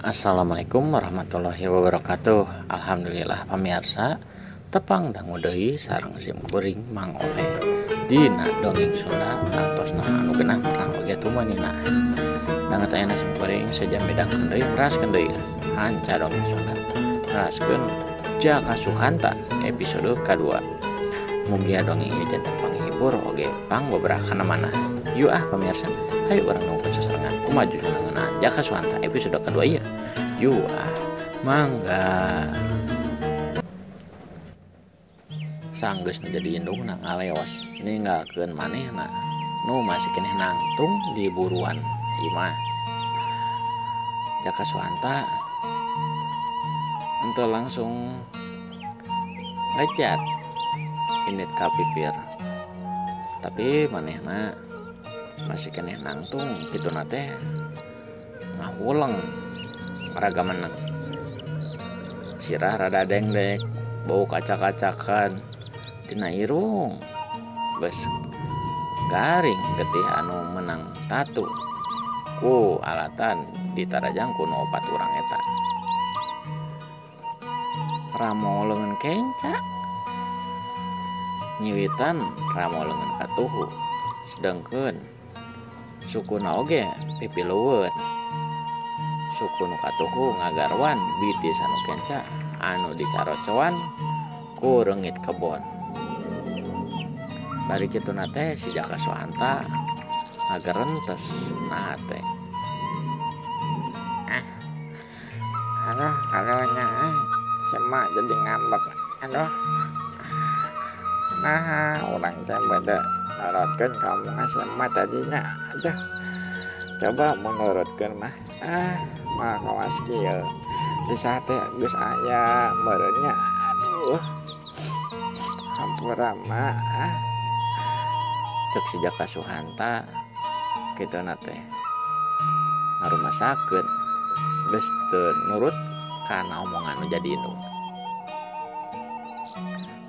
Assalamualaikum warahmatullahi wabarakatuh. Alhamdulillah pamirsa tepang dangu deui sareng sim kuring Mang Oleh dina dongeng Sunda kantosna anu genah pernah oge tumanina. Dangat ayeuna sim kuring sejam midangkeun deui raskeun deui hanca dongeng Sunda. Raskeun Jaka Suhanta episode kadua. Mugia dongeng ieu janten panghibur oge pangbeberakana manah. Yuk pamirsa, hayu urang nunggu seserengan kumaju sunangeuna Jaka Suhanta episode kedua ieu. Yuk mangga. Sanggeus jadi indung nang ngaleos ninggalkeun manehna nu masih keneh nangtung di buruan imah. Jaka Suhanta ente langsung ngejat init kapipir, tapi manehna masih keneh nangtung kituna teh ngahuleng raga meneng. Sirah rada dengdek, bau kacak-kacakan tina irung, geus garing getih anu menang tatu ku alatan ditarajang ku nu opat urang eta. Ramo leungeun kenca nyiwitan ramo leungeun katuhu, sedengkeun sukuna oge pipileuweut. Suku nu katuhu ngagarwan bitis anu kenca anu dicarocoan ku reungit kebon. Bari kituna teh si Jaka Suhanta ngagerentes naha teh. Aduh, kagaknya semak jadi ngambek. Aduh, nah orang teh beda norotkeun kamu ngasih emak tadinya. Aduh, coba menurutkeun mah mah kawas kieu di sate geus aya meureunnya. Aduh, hampura mah Cek si Jaka Suhanta kituna teh ngarumasakeun geus teu nurut kana omongan nu jadi indung.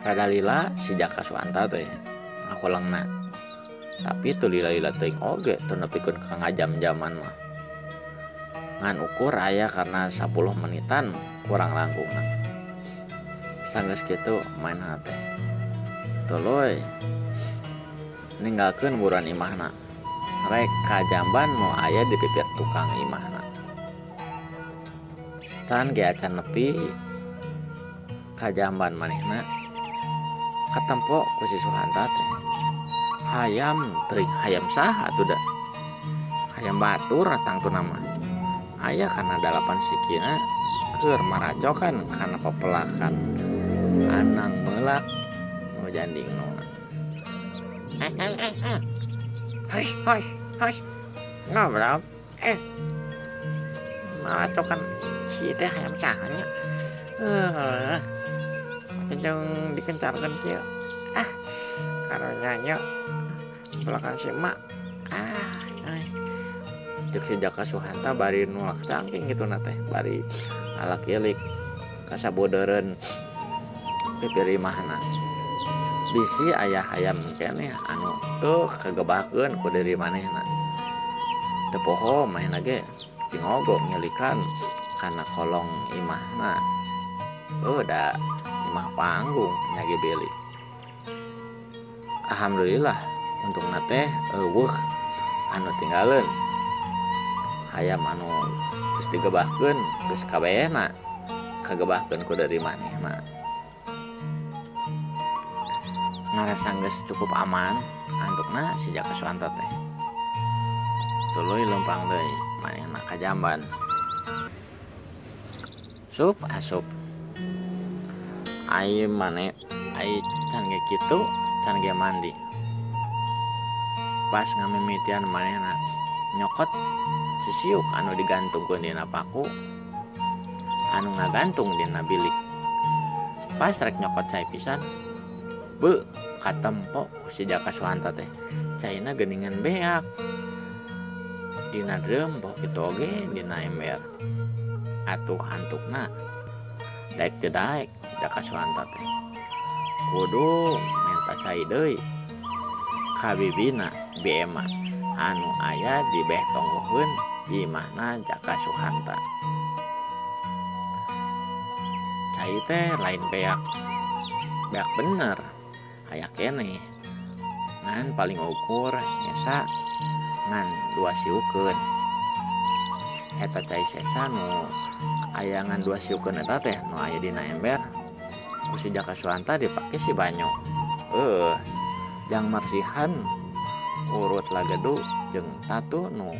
Rada lila si Jaka Suhanta teh ngakulengna, tapi teu lila-lila teuing oge teu nepikeun ka ngajam-jaman mah. Ngan ukur aya karena 10 menitan kurang langkungna. Sanggeus kitu mainna teh tuluy ninggalkeun buruan imahna rek ka jamban nu aya di pipir tukang imahna. Can ge acan nepi ka jamban manehna katempo ku si Suhanta teh hayam teuing. Hayam saha atuh da? Hayam batur tangtuna mah aya kana dalapan sikina keur maracokan kana pepelakan anang meulak nu jandingna. Hoi, ngobrol. Maracokan si teh hayam sahanya. Jeung dikencarkeun kieu. Karonya nya belakang si emak. Cek si Jaka Suhanta bari nulak cangking gitu teh bari alak ilik kasabodeureun pipir imahna. Bisi aya hayam keneh anu teu kagebahkeun ku deuri manehna. Teu poho manehna ge cingogo ngilikan kana kolong imahna. Da imah panggung nyage beli. Alhamdulillah untungna teh eueuh anu tinggalin. Hayam anu geus digebahkeun geus kabehna kagebahkeun ku deuri manehna. Ngarasa geus cukup aman antukna si Jaka Suhanta teh. Tuluy lempang deui manehna ka jamban. Sup asup. Ai maneh ai can ge kitu can ge mandi. Pas ngamimitian manehna nyokot sisiuk anu digantungkeun dina paku anu ngagantung dina bilik. Pas rek nyokot cai pisan beu katempo si Jaka Suhanta teh caina geuningan beak dina dreum kitu oge dina ember. Atuh hantukna daek teu daek Jaka Suhanta teh kudu menta cai deui ka bibina Bema anu aya di beh tonggohun imahna Jaka Suhanta. Cai teh lain beak bener aya keneh ngan paling ukur nyesa ngan 2 siukeun. Eta cai sesa nu aya ngan 2 siukeun eta teh nu aya dina ember ku si Jaka Suhanta dipake si banyu. Jang marsihan urut lagedu jeung tatu nu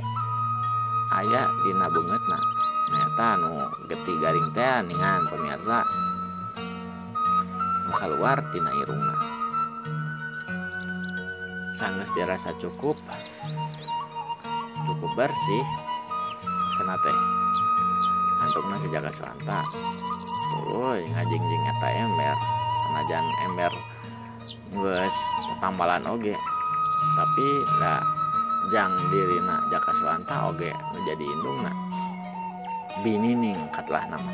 aya dina beungeutna. Eta nu getih garing teh ningan pemirsa nu kaluar tina irungna. Sanggeus dirasa cukup bersih cenah teh antukna si Jaka Suhanta tuluy ngajingjing eta ember sanajan ember geus tetambalan oge tapi da jang dirina Jaka Suhanta oge nu jadi indungna binining katlah nama.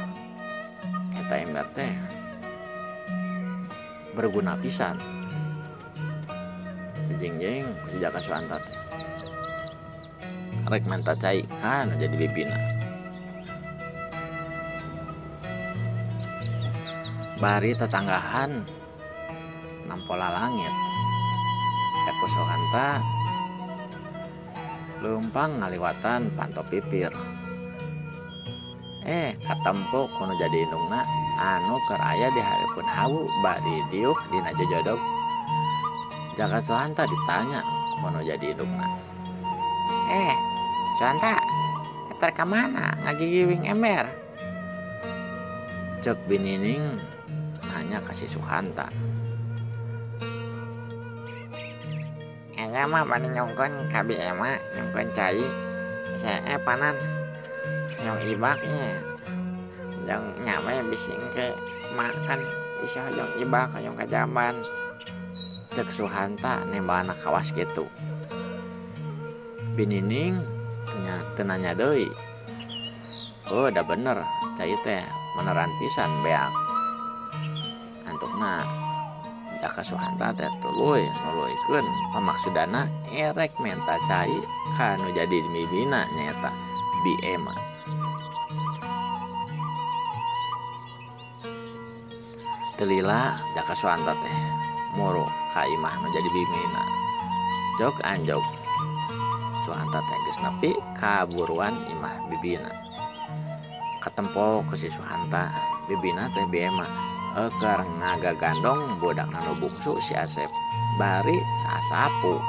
Eta ember teh berguna pisan dijingjing ku si Jaka Suhanta teh rek menta cai kan jadi bibina. Bari tetanggahan nampola langit Jaka Suhanta leumpang ngaliwatan panto pipir. Katempo kuno jadi indungna anu keur aya di hareupeun hawu bari diuk dina jojodog. Jaka Suhanta ditanya kuno jadi indungna. Suhanta, eta ka mana ngagigiwing ember? Cek binining nanya ka si Suhanta. Enya mah bani nyongkon ka bieu mah nyongkon cai. Saya panan yang ibaknya yang nyamai bising ke makan bisa yang ibak yang kajaman. Cek Suhanta nembana kawas gitu. Binining tenanya deui. Da bener cai teh beneran pisan beak. Antukna Jaka Suhanta teh tuluy nuluykeun pamaksudana erek menta cai kanu jadi mibina nyata biema. Telila Jaka Suhanta teh muru ka imah nu jadi bimina. Jog anjog Suhanta teh geus nepi ka buruan imah bibina. Katempo ku si Suhanta bibina teh biema keur ngagagandong budakna nu bungsu si Asep bari sasapu.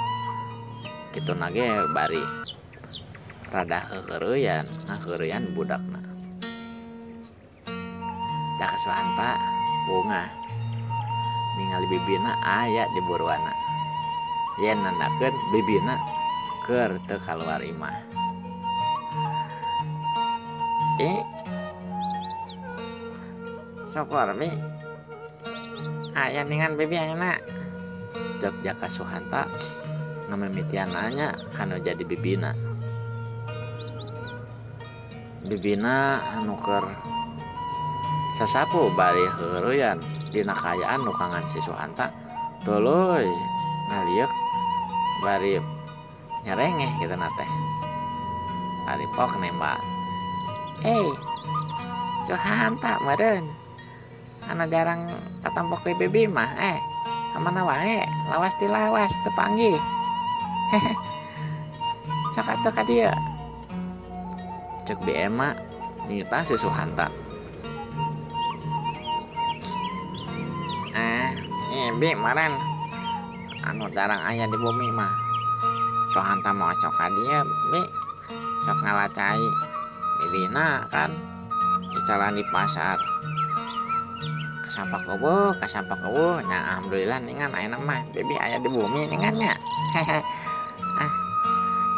Kituna ge bari rada ngaheureyan budakna. Jaka Suhanta bunga ningali bibina aya di buruana. Yen nandakeun bibina keur teu kaluar imah. Sokor mi aya ningan bibi ayeuna. Cek Jaka Suhanta ngamimitian nanya kanu jadi bibina. Bibina anu keur sasapu bari heureyan dina kaayaan nu kangan si Suhanta tuluy ngaliuk bari nyerengeh kitu teh. Bari pok nembak. Suhanta meureun anu jarang tatampo ke bibi mah kamana wae lawas ti lawas teu panggih. Sok atuh ka dieu. Cek biema nita si Suhanta. Bi maren anu jarang aya di bumi mah. Suhanta mau sok ka dieu bi sok ngalacai bibina kan jalan di pasar. Kasampak eueuh nya alhamdulillah ningan ayeuna mah bibi aya di bumi ningannya.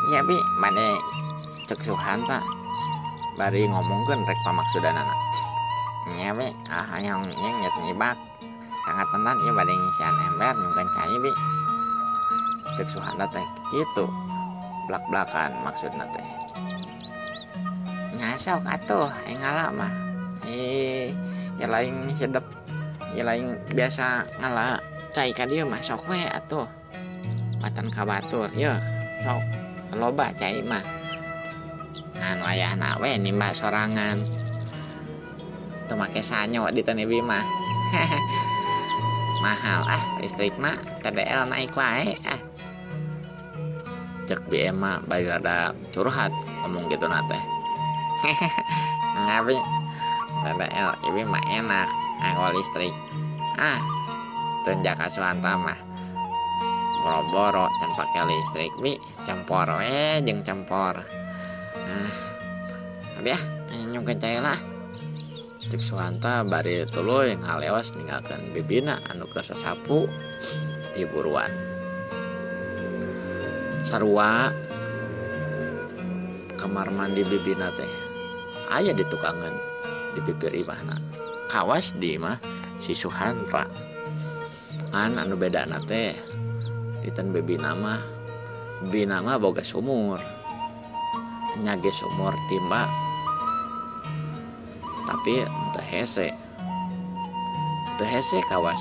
Iya bi bade cek Suhanta bari ngomongkeun rek pamaksudanana. Nya bi hayang nyet ngibak sangat tenan ieu bade ngisian ember nyungkeun cai bi. Cek Suhanta teh kitu blak-blakan maksudna teh. Nya sok atuh ngala mah. Ya lain sedep ya lain biasa ngala cai ka dieu mah sok we atuh. Patan ka batur, yeuh sok loba cai mah ngan wayahna we nimba sorangan teu make sanyo di Tani Bima. Mahal listrik mah TDL naik wae Cek BM mah bari rada curhat ngomong gitu nate. Ngabi TDL ibi mah enak anggo listrik tunjak Aswanta mah boro-boro can pake listrik bi campor we jeung campor abi nyungkeun cai lah. Cek Suhanta bari tuluy ngaleos ninggalkeun bibina anu keur sasapu di buruan. Sarua kamar mandi bibina teh aya di tukangan di bibir imahna. Kawas di imah si Suhanta. Anu bedana teh diten bibina mah boga sumur. Nyage sumur timba tapi teu hese kawas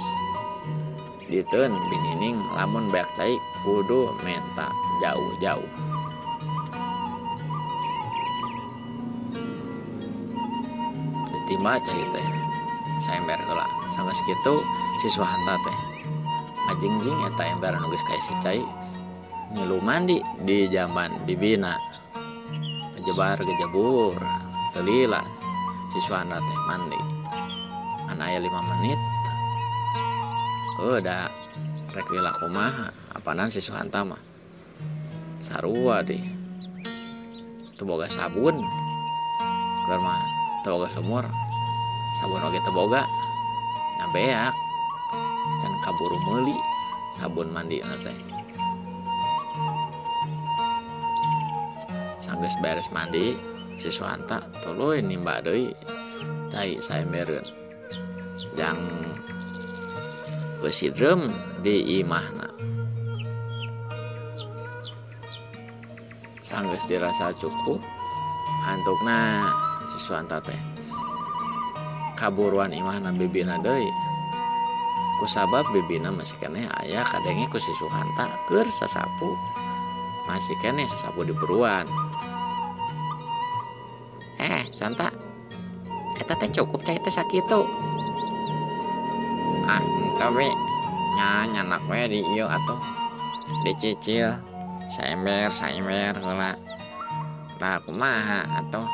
diteun binining lamun beak cai kudu menta jauh-jauh. Ditimba cai teh saember heula sanggeus kitu si Suhanta teh ngajingjing eta ember anu geus kae si cai ngilu mandi di jaman bibina kejebar gejabur teu lila. Si Suhanta teh mandi an aya 5 menit udah rek lila kumaha apanan si Suhanta mah sarua deh teu boga sabun keur mah teu boga sumur sabun oge teu boga nyabeak can kaburu meuli sabun mandi teh. Sanggeus beres mandi si Suhanta tuluy nimba deui cai saembereun jang eusidreum di imahna. Sanggeus dirasa cukup antukna si Suhanta teh kaburuan imahna bibina deui kusabab bibina masih keneh aya kadenge ku si Suhanta keur sasapu masih keneh sasapu di buruan. Santa eta teh cukup cai teh sakitu entah we nyanak we di ieu atuh dicicil saember heula da kumaha atuh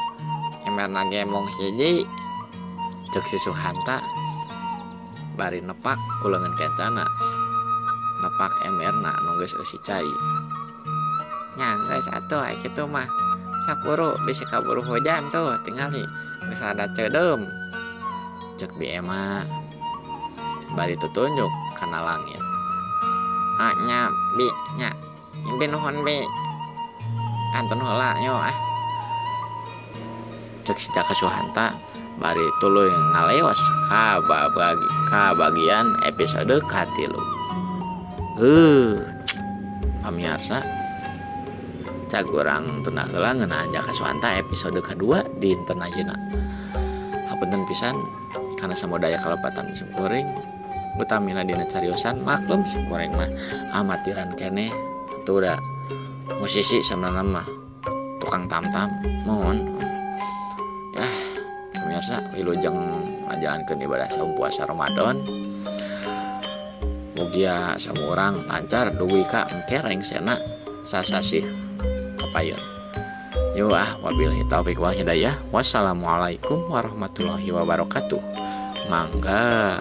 ember lagi mung hiji cek si Suhanta bari nepak ku leungeun kencana nepak emberna anu geus eusi cai nya geus atuh aya kitu mah sapuru bisi kaburu hujan tuh tingali geus rada ceudem cek BM bari tutunjuk kana langit nya bi nya impi nuhun bi kantun heula yo cek si Jaka Suhanta bari tuluy ngaleos ka bagian episode katilu. Pamirsa cak urang tunda heula ngeunaan Jaka Suhanta episode kedua di dinten ayeuna. Hapunten pisan kana samodaya kalepatan simkuring utamina dina cariosan maklum simkuring mah amatiran keneh atuh da musisi sebenarnya mah tukang tam-tam mohon ya pemirsa wilujeng ngajalankeun ibadah saum puasa Ramadan mugia samuurang lancar dugi ka engke rengsena sasasih kapayun. Wabillahi taufiq wal hidayah. Wassalamualaikum warahmatullahi wabarakatuh. Mangga.